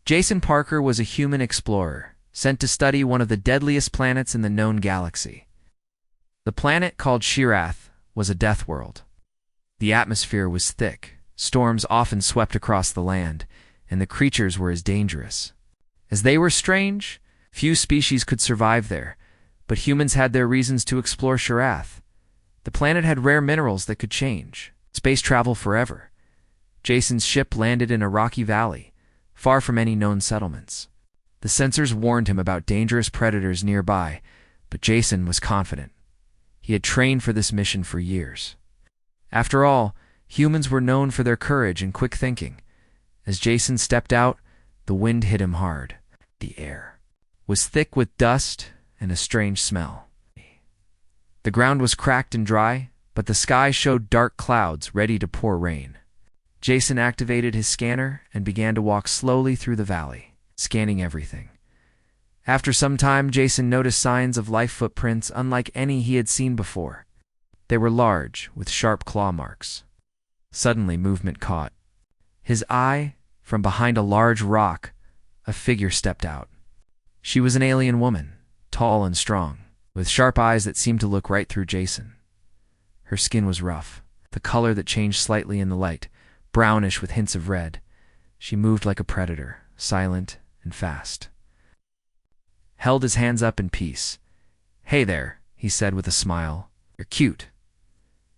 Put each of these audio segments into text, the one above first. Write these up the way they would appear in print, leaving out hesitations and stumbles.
Jason Parker was a human explorer, sent to study one of the deadliest planets in the known galaxy. The planet, called Shirath, was a death world. The atmosphere was thick, storms often swept across the land, and the creatures were as dangerous. As they were strange, few species could survive there, but humans had their reasons to explore Shirath. The planet had rare minerals that could change space travel forever. Jason's ship landed in a rocky valley, far from any known settlements. The sensors warned him about dangerous predators nearby, but Jason was confident. He had trained for this mission for years. After all, humans were known for their courage and quick thinking. As Jason stepped out, the wind hit him hard. The air was thick with dust and a strange smell. The ground was cracked and dry, but the sky showed dark clouds ready to pour rain. Jason activated his scanner and began to walk slowly through the valley, scanning everything. After some time, Jason noticed signs of life footprints unlike any he had seen before. They were large, with sharp claw marks. Suddenly, movement caught his eye. From behind a large rock, a figure stepped out. She was an alien woman, tall and strong, with sharp eyes that seemed to look right through Jason. Her skin was rough, the color that changed slightly in the light, brownish with hints of red. She moved like a predator, silent and fast. Held his hands up in peace. "Hey there," he said with a smile. "You're cute."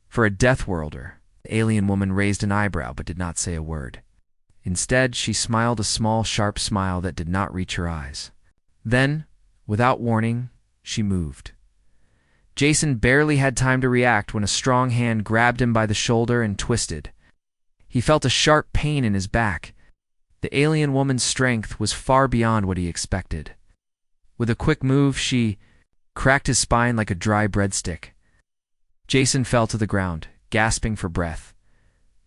For a Deathworlder, the alien woman raised an eyebrow but did not say a word. Instead, she smiled a small, sharp smile that did not reach her eyes. Then, without warning, she moved. Jason barely had time to react when a strong hand grabbed him by the shoulder and twisted. He felt a sharp pain in his back. The alien woman's strength was far beyond what he expected. With a quick move, she cracked his spine like a dry breadstick. Jason fell to the ground, gasping for breath.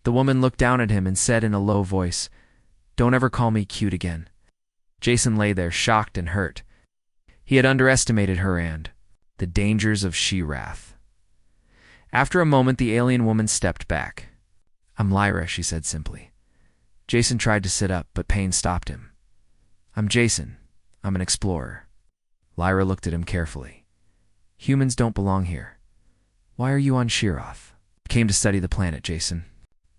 The woman looked down at him and said in a low voice, "Don't ever call me cute again." Jason lay there, shocked and hurt. He had underestimated her and the dangers of Shirath. After a moment, the alien woman stepped back. "I'm Lyra," she said simply. Jason tried to sit up, but pain stopped him. "I'm Jason. I'm an explorer." Lyra looked at him carefully. "Humans don't belong here. Why are you on Shirath?" "Came to study the planet," Jason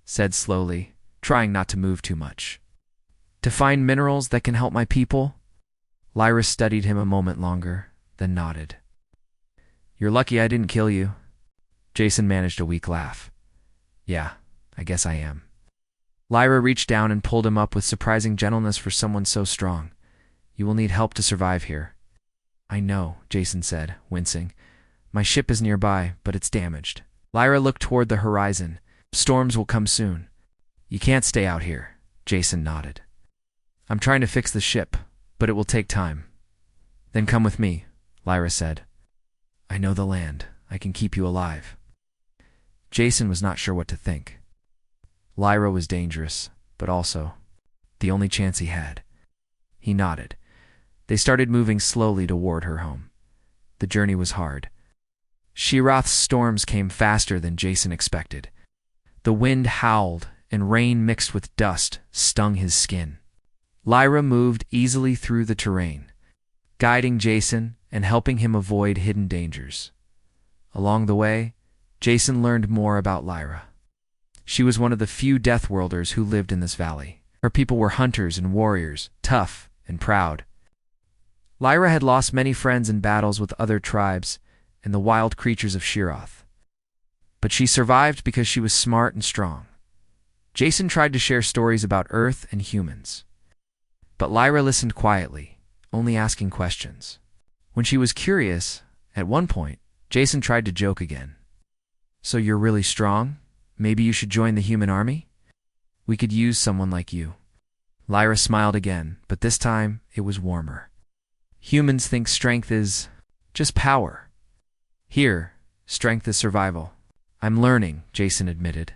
said slowly, trying not to move too much. "To find minerals that can help my people?" Lyra studied him a moment longer, then nodded. "You're lucky I didn't kill you." Jason managed a weak laugh. "Yeah, I guess I am." Lyra reached down and pulled him up with surprising gentleness for someone so strong. "You will need help to survive here." "I know," Jason said, wincing. "My ship is nearby, but it's damaged." Lyra looked toward the horizon. "Storms will come soon." "You can't stay out here," Jason nodded. "I'm trying to fix the ship, but it will take time." "Then come with me," Lyra said. "I know the land. I can keep you alive." Jason was not sure what to think. Lyra was dangerous, but also the only chance he had. He nodded. They started moving slowly toward her home. The journey was hard. Shirath's storms came faster than Jason expected. The wind howled, and rain mixed with dust stung his skin. Lyra moved easily through the terrain, guiding Jason and helping him avoid hidden dangers. Along the way, Jason learned more about Lyra. She was one of the few Deathworlders who lived in this valley. Her people were hunters and warriors, tough and proud. Lyra had lost many friends in battles with other tribes and the wild creatures of Shirath. But she survived because she was smart and strong. Jason tried to share stories about Earth and humans. But Lyra listened quietly, only asking questions. When she was curious, at one point, Jason tried to joke again. "So you're really strong? Maybe you should join the human army? We could use someone like you." Lyra smiled again, but this time it was warmer. "Humans think strength is just power. Here, strength is survival." "I'm learning," Jason admitted.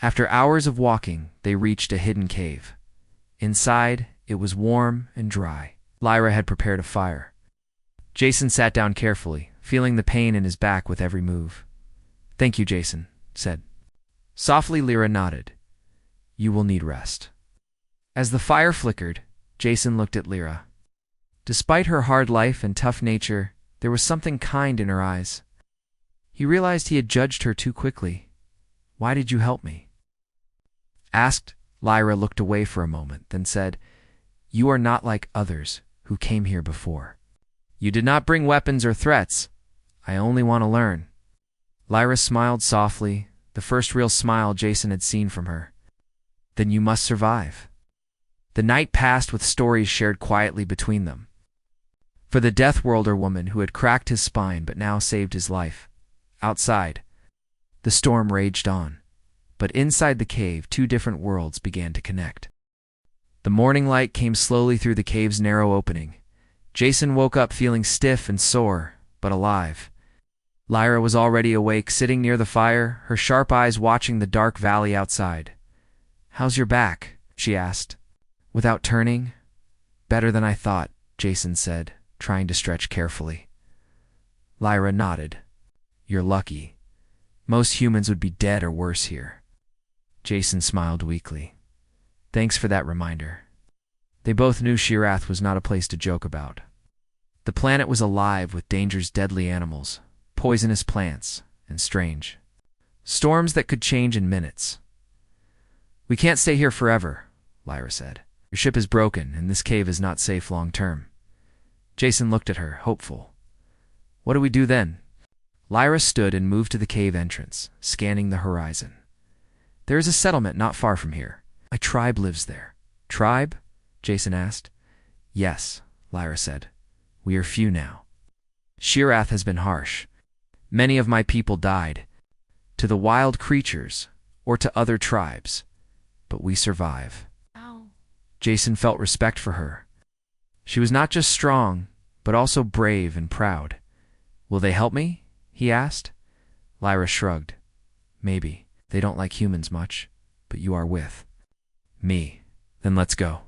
After hours of walking, they reached a hidden cave. Inside, it was warm and dry. Lyra had prepared a fire. Jason sat down carefully, feeling the pain in his back with every move. "Thank you," Jason said. Softly, Lyra nodded. "You will need rest." As the fire flickered, Jason looked at Lyra. Despite her hard life and tough nature, there was something kind in her eyes. He realized he had judged her too quickly. "Why did you help me?" Asked, Lyra looked away for a moment, then said, "You are not like others who came here before. You did not bring weapons or threats. I only want to learn." Lyra smiled softly, the first real smile Jason had seen from her. "Then you must survive." The night passed with stories shared quietly between them. For the Deathworlder woman who had cracked his spine but now saved his life. Outside, the storm raged on, but inside the cave, two different worlds began to connect. The morning light came slowly through the cave's narrow opening. Jason woke up feeling stiff and sore, but alive. Lyra was already awake, sitting near the fire, her sharp eyes watching the dark valley outside. "How's your back?" she asked. Without turning. "Better than I thought," Jason said, trying to stretch carefully. Lyra nodded. "You're lucky. Most humans would be dead or worse here." Jason smiled weakly. "Thanks for that reminder." They both knew Shirath was not a place to joke about. The planet was alive with danger's deadly animals, poisonous plants, and strange storms that could change in minutes. "We can't stay here forever," Lyra said. "Your ship is broken, and this cave is not safe long term." Jason looked at her, hopeful. "What do we do then?" Lyra stood and moved to the cave entrance, scanning the horizon. "There is a settlement not far from here. A tribe lives there." "Tribe?" Jason asked. "Yes," Lyra said. "We are few now. Shirath has been harsh. Many of my people died, to the wild creatures or to other tribes, but we survive." Ow. Jason felt respect for her. She was not just strong, but also brave and proud. "Will they help me?" he asked. Lyra shrugged. "Maybe. They don't like humans much, but you are with me. Then let's go."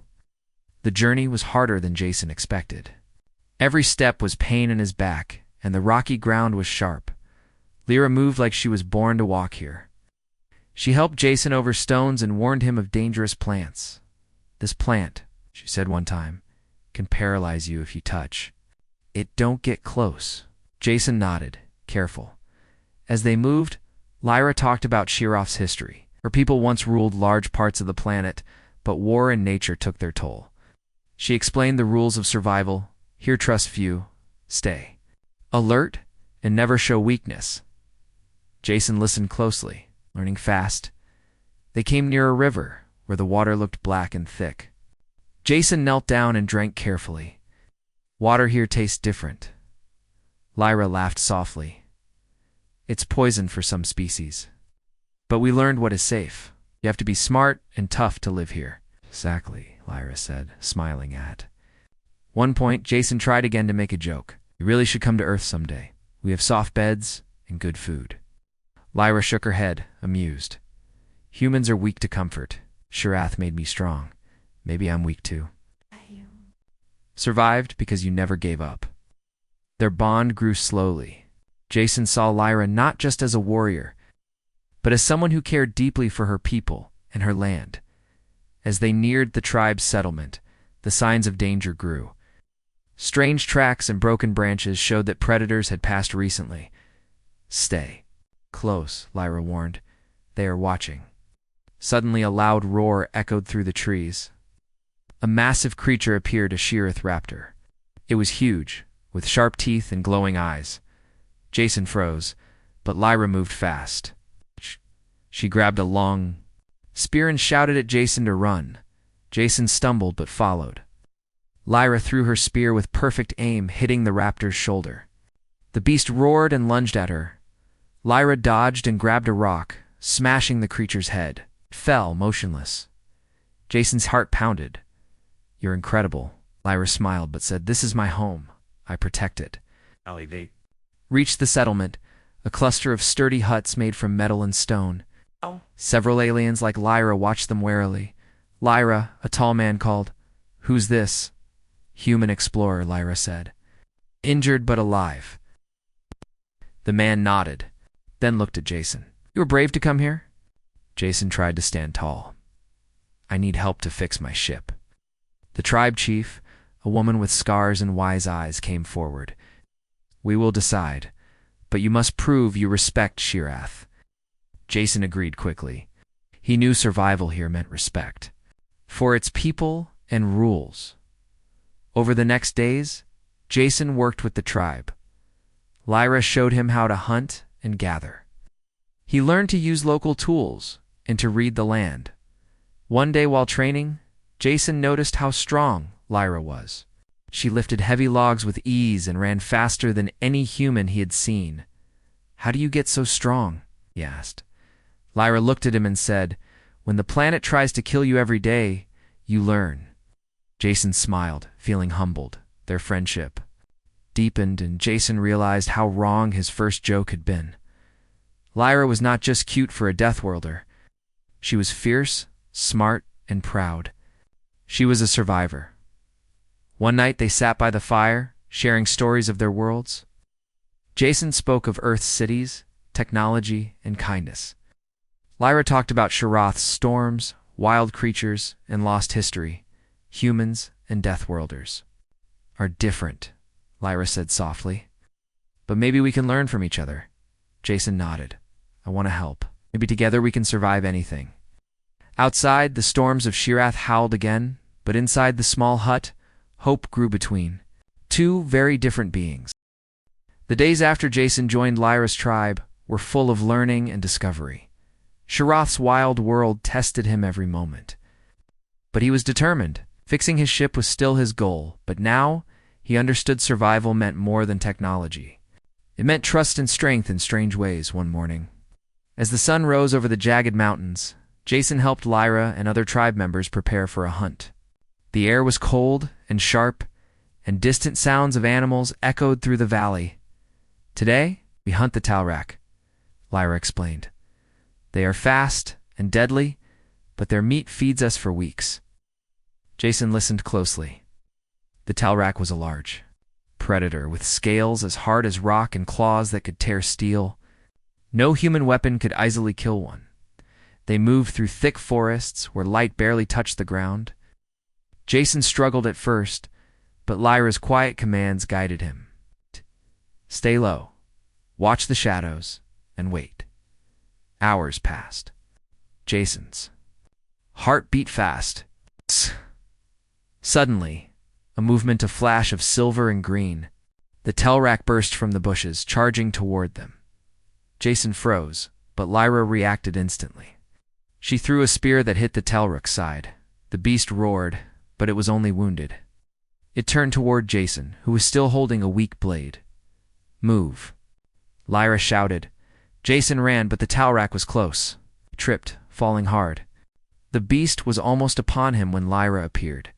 The journey was harder than Jason expected. Every step was pain in his back, and the rocky ground was sharp. Lyra moved like she was born to walk here. She helped Jason over stones and warned him of dangerous plants. "This plant," she said one time, "can paralyze you if you touch it. Don't get close." Jason nodded, careful. As they moved, Lyra talked about Shirath's history. Her people once ruled large parts of the planet, but war and nature took their toll. She explained the rules of survival. Here, trust few, stay alert, and never show weakness. Jason listened closely, learning fast. They came near a river, where the water looked black and thick. Jason knelt down and drank carefully. "Water here tastes different." Lyra laughed softly. "It's poison for some species. But we learned what is safe. You have to be smart and tough to live here." "Exactly," Lyra said, smiling at. One point, Jason tried again to make a joke. "You really should come to Earth someday. We have soft beds and good food." Lyra shook her head, amused. "Humans are weak to comfort. Shirath made me strong. Maybe I'm weak too." "Survived because you never gave up." Their bond grew slowly. Jason saw Lyra not just as a warrior, but as someone who cared deeply for her people and her land. As they neared the tribe's settlement, the signs of danger grew. Strange tracks and broken branches showed that predators had passed recently. "Stay close," Lyra warned. "They are watching." Suddenly a loud roar echoed through the trees. A massive creature appeared, a Shirath raptor. It was huge, with sharp teeth and glowing eyes. Jason froze, but Lyra moved fast. She grabbed a long spear and shouted at Jason to run. Jason stumbled but followed. Lyra threw her spear with perfect aim, hitting the raptor's shoulder. The beast roared and lunged at her. Lyra dodged and grabbed a rock, smashing the creature's head. It fell, motionless. Jason's heart pounded. "You're incredible." Lyra smiled but said, "This is my home. I protect it." They Reached the settlement, a cluster of sturdy huts made from metal and stone. Several aliens like Lyra watched them warily. Lyra, a tall man, called, "Who's this?" "Human explorer," Lyra said. "Injured but alive." The man nodded, then looked at Jason. "You were brave to come here?" Jason tried to stand tall. "I need help to fix my ship." The tribe chief, a woman with scars and wise eyes, came forward. "We will decide, but you must prove you respect Shirath." Jason agreed quickly. He knew survival here meant respect for its people and rules. Over the next days, Jason worked with the tribe. Lyra showed him how to hunt and gather. He learned to use local tools and to read the land. One day while training, Jason noticed how strong Lyra was. She lifted heavy logs with ease and ran faster than any human he had seen. "How do you get so strong?" he asked. Lyra looked at him and said, "When the planet tries to kill you every day, you learn." Jason smiled, feeling humbled. Their friendship deepened, and Jason realized how wrong his first joke had been. Lyra was not just cute for a Deathworlder. She was fierce, smart, and proud. She was a survivor. One night they sat by the fire, sharing stories of their worlds. Jason spoke of Earth's cities, technology, and kindness. Lyra talked about Shirath's storms, wild creatures, and lost history. "Humans and Deathworlders are different," Lyra said softly. "But maybe we can learn from each other." Jason nodded. "I want to help. Maybe together we can survive anything." Outside, the storms of Shirath howled again, but inside the small hut, hope grew between two very different beings. The days after Jason joined Lyra's tribe were full of learning and discovery. Shirath's wild world tested him every moment. But he was determined. Fixing his ship was still his goal, but now he understood survival meant more than technology. It meant trust and strength in strange ways. One morning, as the sun rose over the jagged mountains, Jason helped Lyra and other tribe members prepare for a hunt. The air was cold and sharp, and distant sounds of animals echoed through the valley. "Today, we hunt the Talrak," Lyra explained. "They are fast and deadly, but their meat feeds us for weeks." Jason listened closely. The Talrak was a large predator with scales as hard as rock and claws that could tear steel. No human weapon could easily kill one. They moved through thick forests where light barely touched the ground. Jason struggled at first, but Lyra's quiet commands guided him. "Stay low, watch the shadows, and wait." Hours passed. Jason's heart beat fast. Suddenly, a movement, a flash of silver and green. The Talrak burst from the bushes, charging toward them. Jason froze, but Lyra reacted instantly. She threw a spear that hit the Talrak's side. The beast roared, but it was only wounded. It turned toward Jason, who was still holding a weak blade. "Move," Lyra shouted. Jason ran, but the Talrak was close. He tripped, falling hard. The beast was almost upon him when Lyra appeared,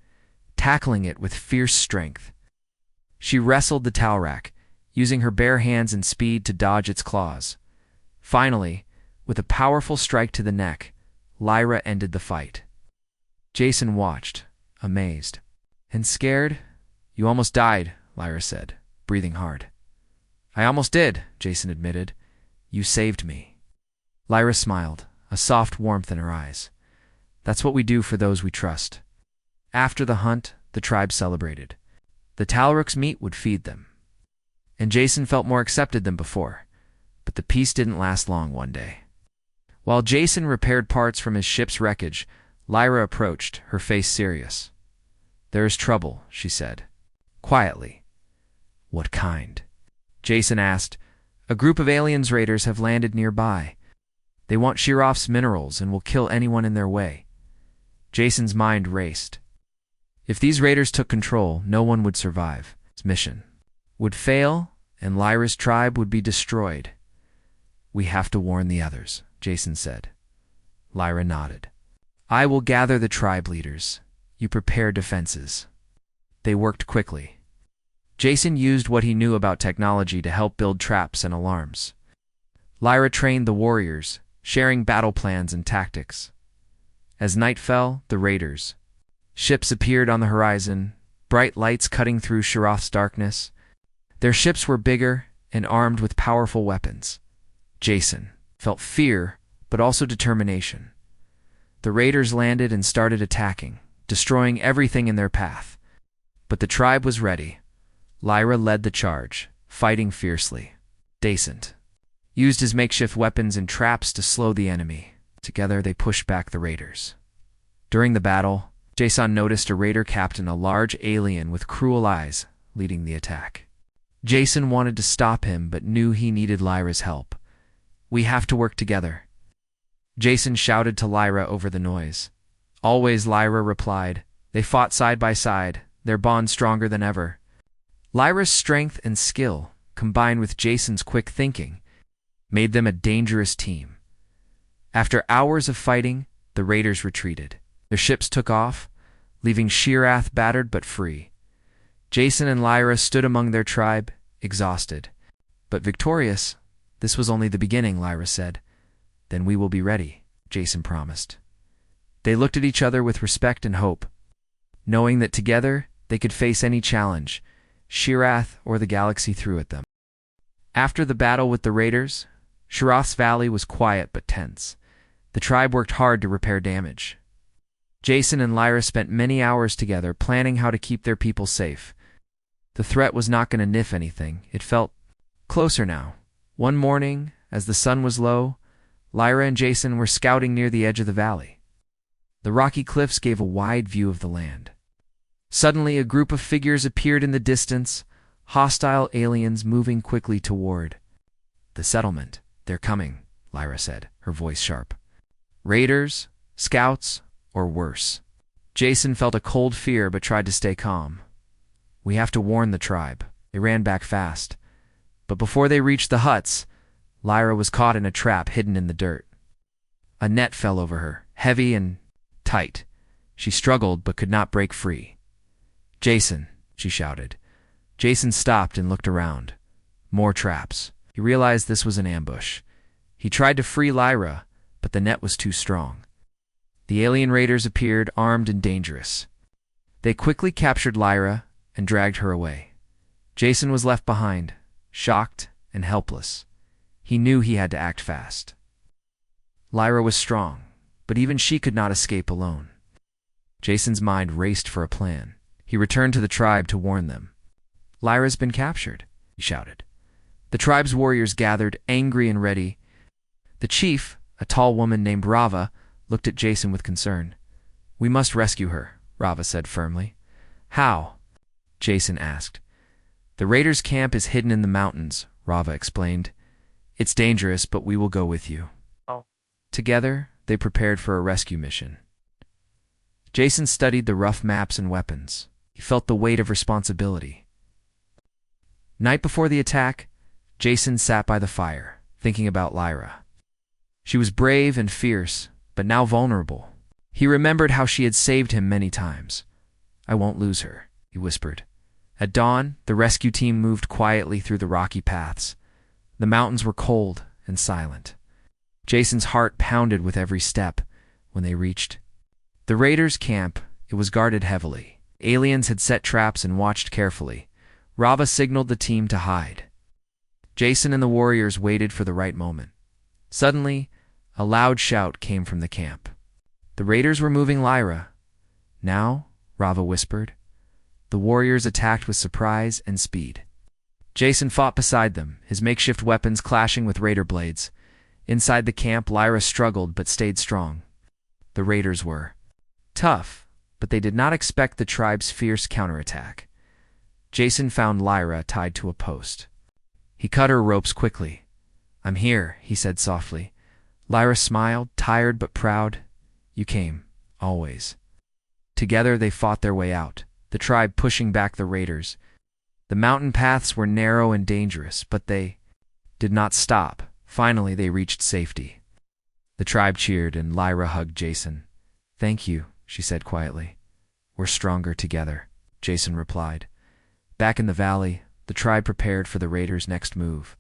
tackling it with fierce strength. She wrestled the Talrak, using her bare hands and speed to dodge its claws. Finally, with a powerful strike to the neck, Lyra ended the fight. Jason watched, amazed. "And scared? You almost died," Lyra said, breathing hard. "I almost did," Jason admitted. "You saved me." Lyra smiled, a soft warmth in her eyes. "That's what we do for those we trust." After the hunt, the tribe celebrated. The Talrak's meat would feed them. And Jason felt more accepted than before. But the peace didn't last long one day. While Jason repaired parts from his ship's wreckage, Lyra approached, her face serious. "There is trouble," she said, quietly. "What kind?" Jason asked. "A group of aliens raiders have landed nearby. They want Shirath's minerals and will kill anyone in their way." Jason's mind raced. If these raiders took control, no one would survive. His mission would fail, and Lyra's tribe would be destroyed. "We have to warn the others," Jason said. Lyra nodded. "I will gather the tribe leaders. You prepare defenses." They worked quickly. Jason used what he knew about technology to help build traps and alarms. Lyra trained the warriors, sharing battle plans and tactics. As night fell, the raiders. Ships appeared on the horizon, bright lights cutting through Shirath's darkness. Their ships were bigger and armed with powerful weapons. Jason felt fear, but also determination. The raiders landed and started attacking, destroying everything in their path. But the tribe was ready. Lyra led the charge, fighting fiercely. Jason used his makeshift weapons and traps to slow the enemy. Together they pushed back the raiders. During the battle, Jason noticed a raider captain, a large alien with cruel eyes, leading the attack. Jason wanted to stop him but knew he needed Lyra's help. "We have to work together," Jason shouted to Lyra over the noise. "Always," Lyra replied. They fought side by side, their bond stronger than ever. Lyra's strength and skill, combined with Jason's quick thinking, made them a dangerous team. After hours of fighting, the raiders retreated. Their ships took off, leaving Shirath battered but free. Jason and Lyra stood among their tribe, exhausted. But victorious. "This was only the beginning," Lyra said. "Then we will be ready," Jason promised. They looked at each other with respect and hope, knowing that together they could face any challenge, Shirath or the galaxy threw at them. After the battle with the raiders, Shirath's valley was quiet but tense. The tribe worked hard to repair damage. Jason and Lyra spent many hours together planning how to keep their people safe. The threat was not going to niff anything. It felt closer now. One morning, as the sun was low, Lyra and Jason were scouting near the edge of the valley. The rocky cliffs gave a wide view of the land. Suddenly, a group of figures appeared in the distance, hostile aliens moving quickly toward the settlement. "They're coming," Lyra said, her voice sharp. "Raiders? Scouts? Or worse?" Jason felt a cold fear but tried to stay calm. "We have to warn the tribe." They ran back fast. But before they reached the huts, Lyra was caught in a trap hidden in the dirt. A net fell over her, heavy and tight. She struggled but could not break free. "Jason," she shouted. Jason stopped and looked around. More traps. He realized this was an ambush. He tried to free Lyra, but the net was too strong. The alien raiders appeared, armed and dangerous. They quickly captured Lyra and dragged her away. Jason was left behind, shocked and helpless. He knew he had to act fast. Lyra was strong, but even she could not escape alone. Jason's mind raced for a plan. He returned to the tribe to warn them. "Lyra's been captured," he shouted. The tribe's warriors gathered, angry and ready. The chief, a tall woman named Rava, looked at Jason with concern. "We must rescue her," Rava said firmly. "How?" Jason asked. "The raiders' camp is hidden in the mountains," Rava explained. "It's dangerous, but we will go with you." Together, they prepared for a rescue mission. Jason studied the rough maps and weapons. He felt the weight of responsibility. Night before the attack, Jason sat by the fire, thinking about Lyra. She was brave and fierce, but now vulnerable. He remembered how she had saved him many times. "I won't lose her," he whispered. At dawn, the rescue team moved quietly through the rocky paths. The mountains were cold and silent. Jason's heart pounded with every step. When they reached the raiders' camp, it was guarded heavily. Aliens had set traps and watched carefully. Rava signaled the team to hide. Jason and the warriors waited for the right moment. Suddenly, a loud shout came from the camp. The raiders were moving Lyra. "Now," Rava whispered. The warriors attacked with surprise and speed. Jason fought beside them, his makeshift weapons clashing with raider blades. Inside the camp, Lyra struggled but stayed strong. The raiders were tough, but they did not expect the tribe's fierce counterattack. Jason found Lyra tied to a post. He cut her ropes quickly. "I'm here," he said softly. Lyra smiled, tired but proud. "You came, always." Together they fought their way out, the tribe pushing back the raiders. The mountain paths were narrow and dangerous, but they did not stop. Finally, they reached safety. The tribe cheered and Lyra hugged Jason. "Thank you," she said quietly. "We're stronger together," Jason replied. Back in the valley, the tribe prepared for the raiders' next move.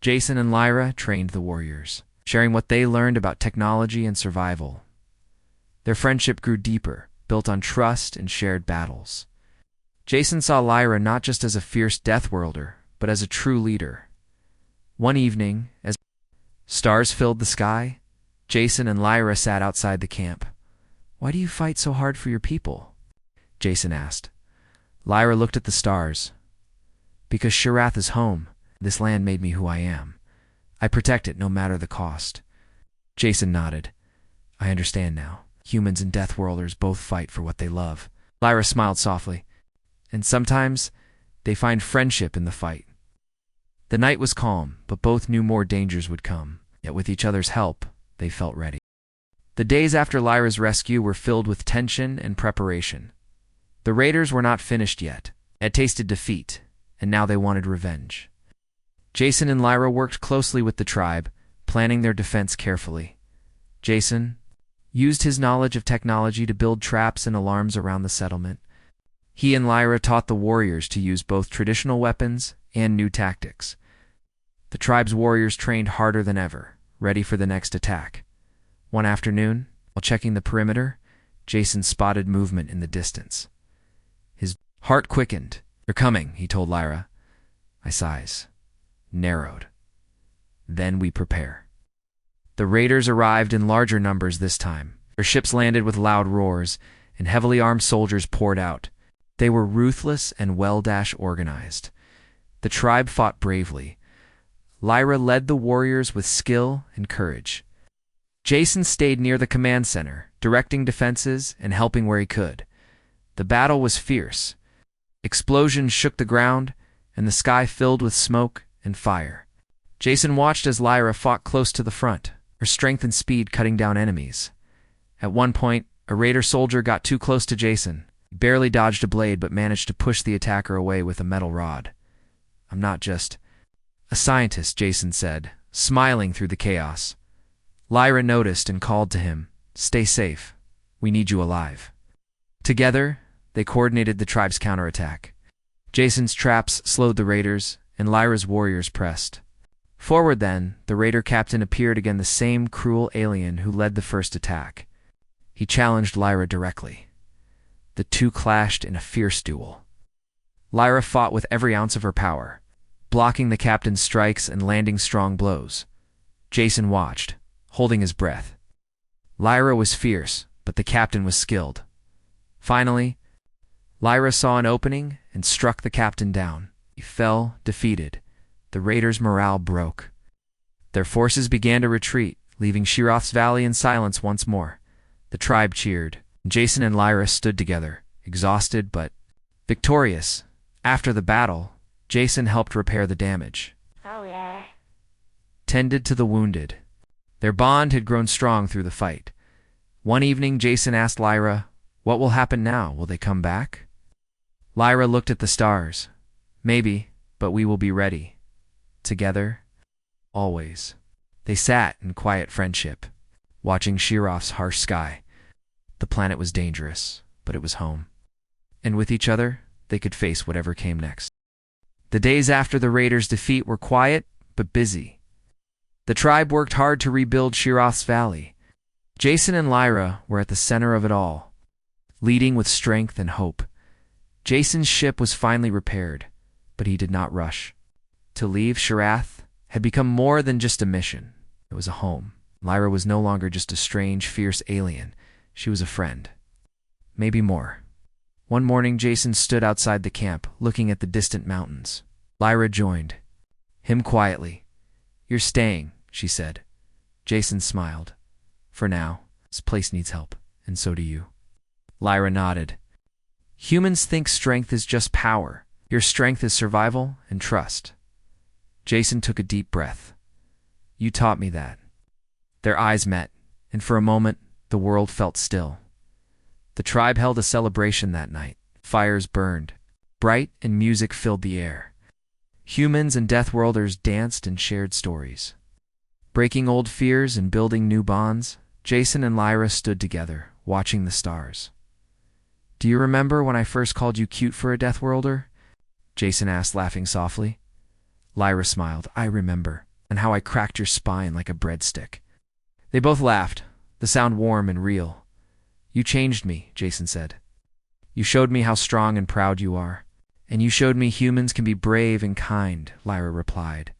Jason and Lyra trained the warriors, sharing what they learned about technology and survival. Their friendship grew deeper, built on trust and shared battles. Jason saw Lyra not just as a fierce Deathworlder, but as a true leader. One evening, as stars filled the sky, Jason and Lyra sat outside the camp. "Why do you fight so hard for your people?" Jason asked. Lyra looked at the stars. "Because Shirath is home. This land made me who I am. I protect it no matter the cost." Jason nodded. "I understand now. Humans and Deathworlders both fight for what they love." Lyra smiled softly. "And sometimes they find friendship in the fight." The night was calm, but both knew more dangers would come. Yet with each other's help, they felt ready. The days after Lyra's rescue were filled with tension and preparation. The raiders were not finished yet. They had tasted defeat, and now they wanted revenge. Jason and Lyra worked closely with the tribe, planning their defense carefully. Jason used his knowledge of technology to build traps and alarms around the settlement. He and Lyra taught the warriors to use both traditional weapons and new tactics. The tribe's warriors trained harder than ever, ready for the next attack. One afternoon, while checking the perimeter, Jason spotted movement in the distance. His heart quickened. "They're coming," he told Lyra. My eyes narrowed. "Then we prepare." The raiders arrived in larger numbers this time. Their ships landed with loud roars, and heavily armed soldiers poured out. They were ruthless and well-organized. The tribe fought bravely. Lyra led the warriors with skill and courage. Jason stayed near the command center, directing defenses and helping where he could. The battle was fierce. Explosions shook the ground, and the sky filled with smoke and fire. Jason watched as Lyra fought close to the front, her strength and speed cutting down enemies. At one point, a raider soldier got too close to Jason. He barely dodged a blade but managed to push the attacker away with a metal rod. "I'm not just a scientist," Jason said, smiling through the chaos. Lyra noticed and called to him, "Stay safe. We need you alive." Together, they coordinated the tribe's counterattack. Jason's traps slowed the raiders, and Lyra's warriors pressed. Forward then, the raider captain appeared again, the same cruel alien who led the first attack. He challenged Lyra directly. The two clashed in a fierce duel. Lyra fought with every ounce of her power, blocking the captain's strikes and landing strong blows. Jason watched, holding his breath. Lyra was fierce, but the captain was skilled. Finally, Lyra saw an opening and struck the captain down. He fell, defeated. The raiders' morale broke. Their forces began to retreat, leaving Shirath's valley in silence once more. The tribe cheered. Jason and Lyra stood together, exhausted but victorious. After the battle, Jason helped repair the damage. Tended to the wounded. Their bond had grown strong through the fight. One evening, Jason asked Lyra, "What will happen now? Will they come back?" Lyra looked at the stars. "Maybe, but we will be ready. Together, always." They sat in quiet friendship, watching Shirath's harsh sky. The planet was dangerous, but it was home. And with each other, they could face whatever came next. The days after the raiders' defeat were quiet, but busy. The tribe worked hard to rebuild Shirath's valley. Jason and Lyra were at the center of it all, leading with strength and hope. Jason's ship was finally repaired, but he did not rush. To leave Shirath had become more than just a mission. It was a home. Lyra was no longer just a strange, fierce alien. She was a friend. Maybe more. One morning, Jason stood outside the camp, looking at the distant mountains. Lyra joined him quietly. "You're staying," she said. Jason smiled. "For now, this place needs help, and so do you." Lyra nodded. "Humans think strength is just power. Your strength is survival and trust." Jason took a deep breath. "You taught me that." Their eyes met, and for a moment, the world felt still. The tribe held a celebration that night. Fires burned bright, and music filled the air. Humans and Deathworlders danced and shared stories. Breaking old fears and building new bonds, Jason and Lyra stood together, watching the stars. "Do you remember when I first called you cute for a Deathworlder?" Jason asked, laughing softly. Lyra smiled. "I remember, and how I cracked your spine like a breadstick." They both laughed, the sound warm and real. "You changed me," Jason said. "You showed me how strong and proud you are. And you showed me humans can be brave and kind," Lyra replied.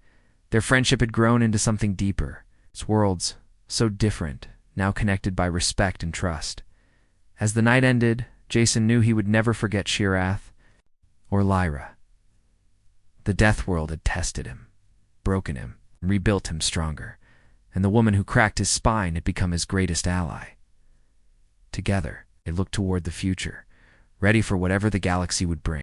Their friendship had grown into something deeper. Its worlds, so different, now connected by respect and trust. As the night ended, Jason knew he would never forget Shirath or Lyra. The Deathworld had tested him, broken him, and rebuilt him stronger, and the woman who cracked his spine had become his greatest ally. Together, they looked toward the future, ready for whatever the galaxy would bring.